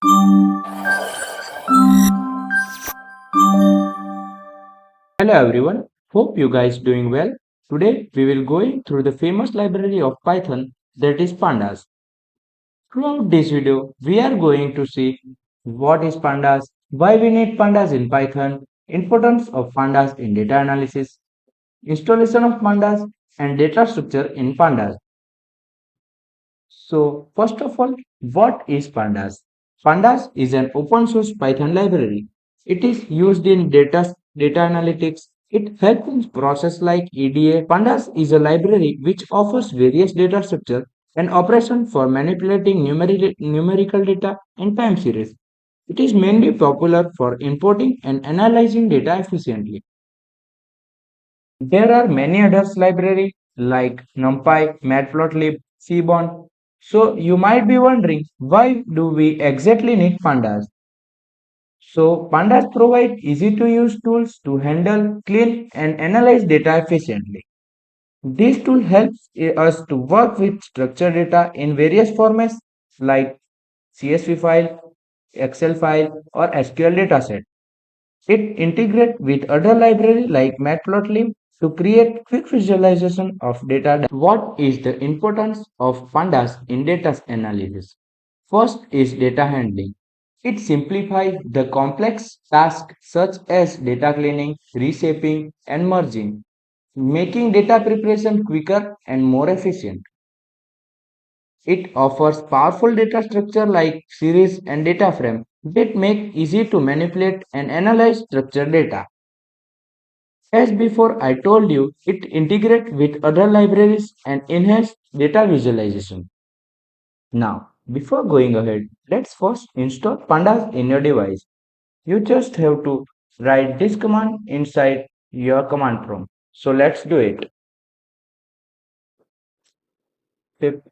Hello everyone, hope you guys doing well. Today we will going through the famous library of Python, that is Pandas. Throughout this video, we are going to see what is Pandas, why we need Pandas in Python, importance of Pandas in data analysis, installation of Pandas and data structure in Pandas. So first of all, what is Pandas? Pandas is an open source Python library. It is used in data analytics. It helps in process like EDA. Pandas is a library which offers various data structure and operation for manipulating numerical data and time series. It is mainly popular for importing and analyzing data efficiently. There are many others library like NumPy, Matplotlib, Seaborn. So you might be wondering why do we exactly need pandas? So pandas provide easy to use tools to handle, clean and analyze data efficiently. This tool helps us to work with structured data in various formats like CSV file, Excel file or SQL dataset. It integrates with other libraries like Matplotlib to create quick visualization of data. What is the importance of pandas in data analysis? First is data handling. It simplifies the complex tasks such as data cleaning, reshaping, and merging, making data preparation quicker and more efficient. It offers powerful data structure like series and data frame that make easy to manipulate and analyze structured data. As before I told you, it integrates with other libraries and enhance data visualization. Now, before going ahead, let's first install Pandas in your device. You just have to write this command inside your command prompt. So let's do it. Pip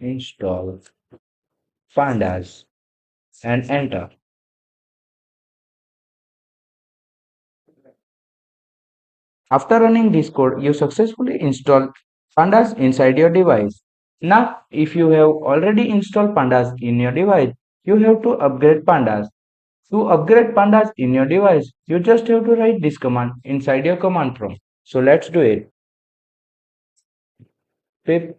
install Pandas and enter. After running this code, you successfully install Pandas inside your device. Now, if you have already installed Pandas in your device, you have to upgrade Pandas. To upgrade Pandas in your device, you just have to write this command inside your command prompt. So let's do it. Pip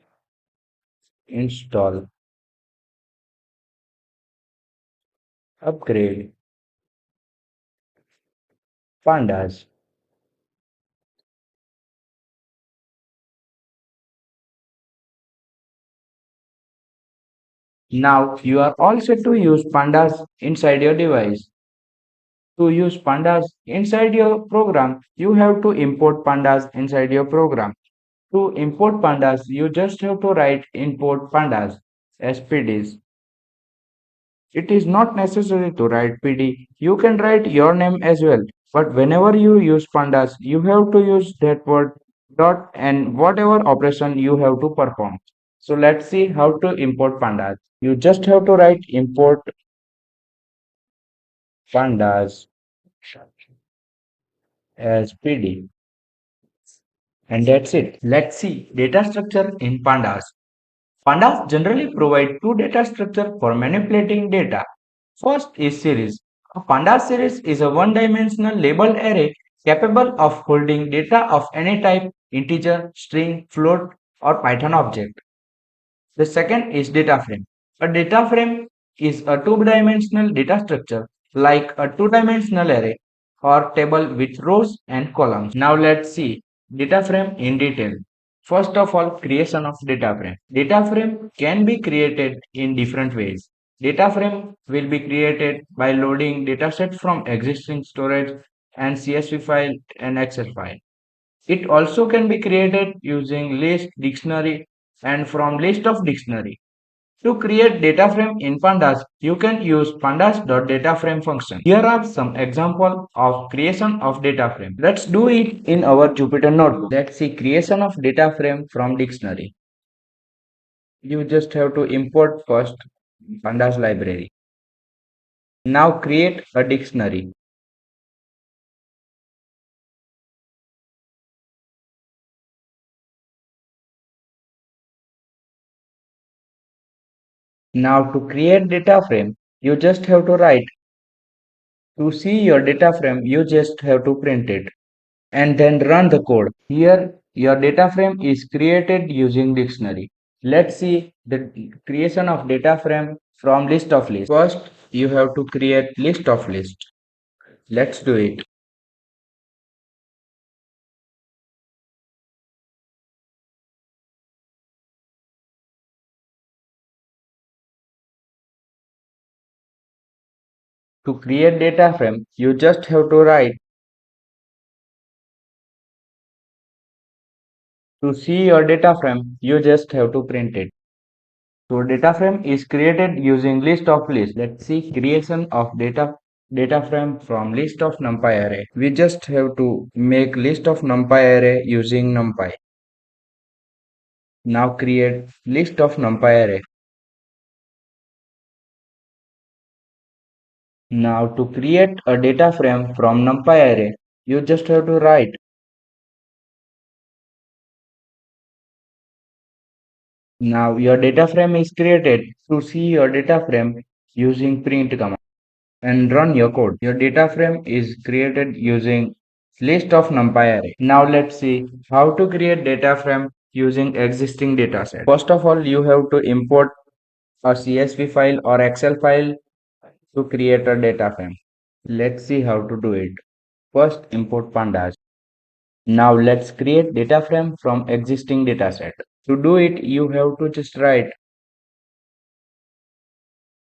install upgrade Pandas. Now you are all set to use Pandas inside your device. To use Pandas inside your program, you have to import Pandas inside your program. To import Pandas, you just have to write import Pandas as PDs. It is not necessary to write PD. You can write your name as well. But whenever you use Pandas, you have to use that word dot and whatever operation you have to perform. So let's see how to import Pandas. You just have to write import Pandas as PD. And that's it. Let's see data structure in Pandas. Pandas generally provide two data structure for manipulating data. First is series. A Pandas series is a one-dimensional label array capable of holding data of any type, integer, string, float, or Python object. The second is data frame. A data frame is a two-dimensional data structure like a two-dimensional array or table with rows and columns. Now let's see data frame in detail. First of all, creation of data frame. Data frame can be created in different ways. Data frame will be created by loading datasets from existing storage and CSV file and Excel file. It also can be created using list, dictionary and from list of dictionary. To create data frame in Pandas, you can use pandas.dataframe function. Here are some examples of creation of data frame. Let's do it in our Jupyter notebook. Let's see creation of data frame from dictionary. You just have to import first Pandas library. Now create a dictionary. Now to create data frame, you just have to write. To see your data frame, you just have to print it and then run the code. Here, your data frame is created using dictionary. Let's see the creation of data frame from list of list. First, you have to create list of list. Let's do it. To create data frame, you just have to write. To see your data frame, you just have to print it. So data frame is created using list of list. Let's see creation of data frame from list of numpy array. We just have to make list of numpy array using numpy. Now create list of numpy array. Now to create a data frame from numpy array, you just have to write. Now your data frame is created. To see your data frame using print command and run your code. Your data frame is created using list of numpy array. Now let's see how to create data frame using existing dataset. First of all, you have to import a CSV file or Excel file to create a data frame. Let's see how to do it. First, import pandas. Now let's create data frame from existing dataset. To do it, you have to just write.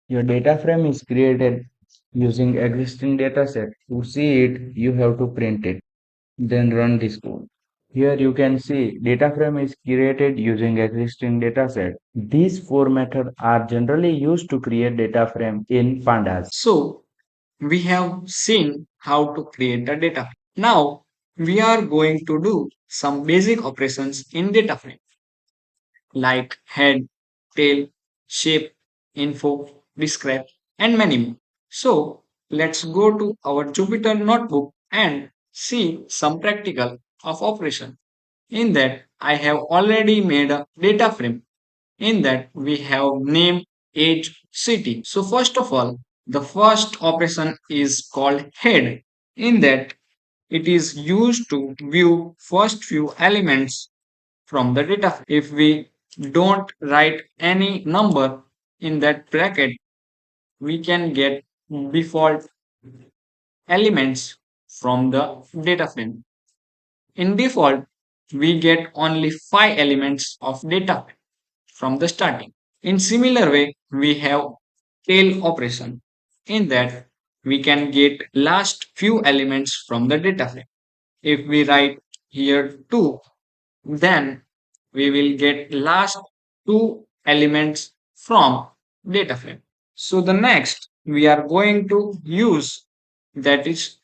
Your data frame is created using existing dataset. To see it, you have to print it. Then run this code. Here you can see data frame is created using existing dataset. These four methods are generally used to create data frame in Pandas. So we have seen how to create a data frame. Now we are going to do some basic operations in data frame like head, tail, shape, info, describe, and many more. So let's go to our Jupyter notebook and see some practical of operation. In that I have already made a data frame. In that we have name, age, city. So first of all, the first operation is called head. In that it is used to view first few elements from the data frame. If we don't write any number in that bracket, we can get default elements from the data frame. In default, we get only 5 elements of data from the starting. In similar way, we have tail operation. In that, we can get last few elements from the data frame. If we write here 2, then we will get last two elements from data frame. So the next we are going to use that is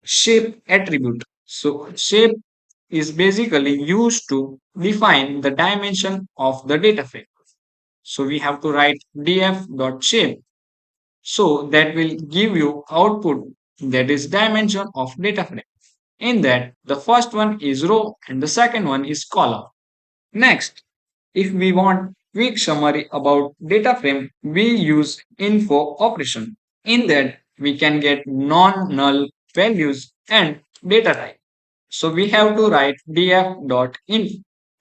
shape attribute. So shape is basically used to define the dimension of the data frame. So we have to write df.shape. So that will give you output that is dimension of data frame. In that the first one is row and the second one is column. Next, if we want quick summary about data frame, we use info operation. In that, we can get non-null values and data type. So we have to write df.inf.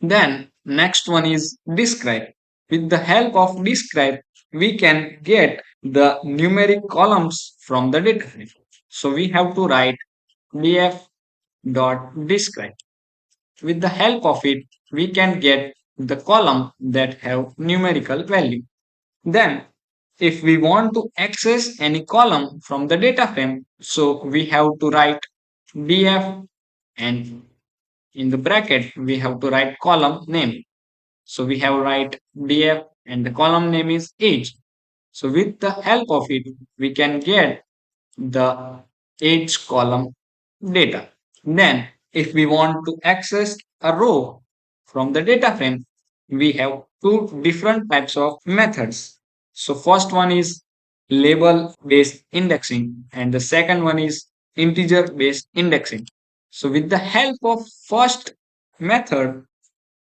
Then next one is describe. With the help of describe, we can get the numeric columns from the data frame. So we have to write df.describe. With the help of it, we can get the column that have numerical value. Then, if we want to access any column from the data frame, so we have to write df and in the bracket we have to write column name. So we have write df and the column name is age. So with the help of it, we can get the age column data. Then, if we want to access a row from the data frame, we have two different types of methods. So, first one is label based indexing, and the second one is integer based indexing. So, with the help of first method,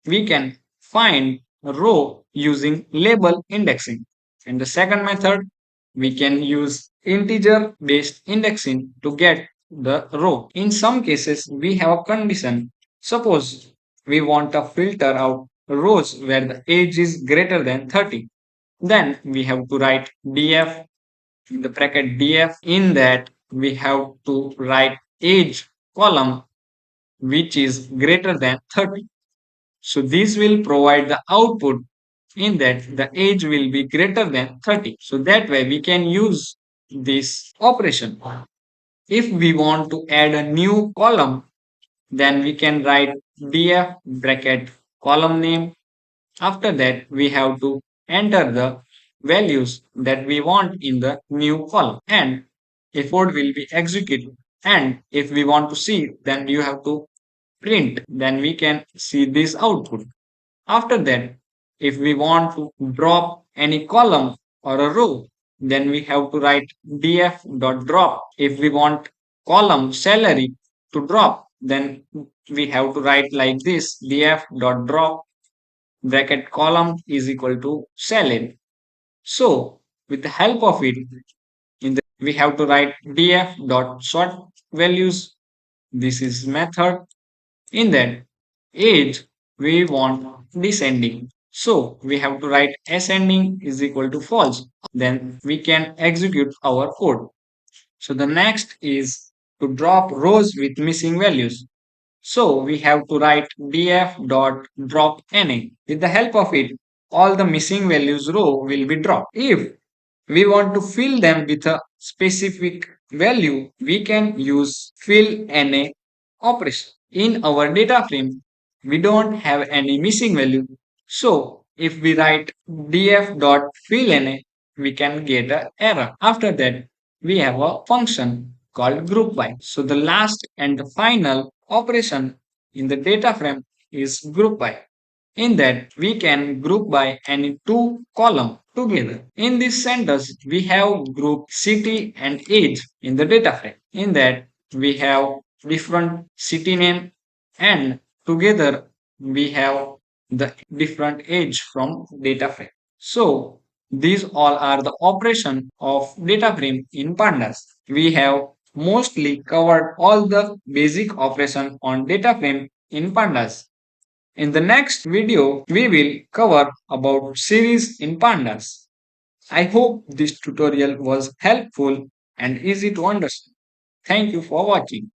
we can find a row using label indexing. In the second method, we can use integer based indexing to get the row. In some cases, we have a condition. Suppose we want to filter out rows where the age is greater than 30. Then we have to write df in the bracket df. In that, we have to write age column which is greater than 30. So this will provide the output in that the age will be greater than 30. So that way we can use this operation. If we want to add a new column, then we can write df bracket column name. After that, we have to enter the values that we want in the new column and if code will be executed. And if we want to see, then you have to print, then we can see this output. After that, if we want to drop any column or a row, then we have to write df.drop. If we want column salary to drop, then we have to write like this df.drop bracket column is equal to salary. So with the help of it, we have to write df.sort values. This is method. In that age, we want descending. So we have to write ascending is equal to false. Then we can execute our code. So the next is to drop rows with missing values. So we have to write df.drop_na. With the help of it, all the missing values row will be dropped. If we want to fill them with a specific value, we can use fill na operation. In our data frame, we don't have any missing value. So if we write df.fillNA, we can get an error. After that, we have a function called group by. So the last and the final operation in the data frame is group by. In that, we can group by any two column together. In this sentence, we have group city and age in the data frame. In that, we have different city name and together we have the different age from data frame. So these all are the operation of data frame in pandas. We have mostly covered all the basic operation on data frame in pandas. In the next video, we will cover about series in pandas. I hope this tutorial was helpful and easy to understand. Thank you for watching.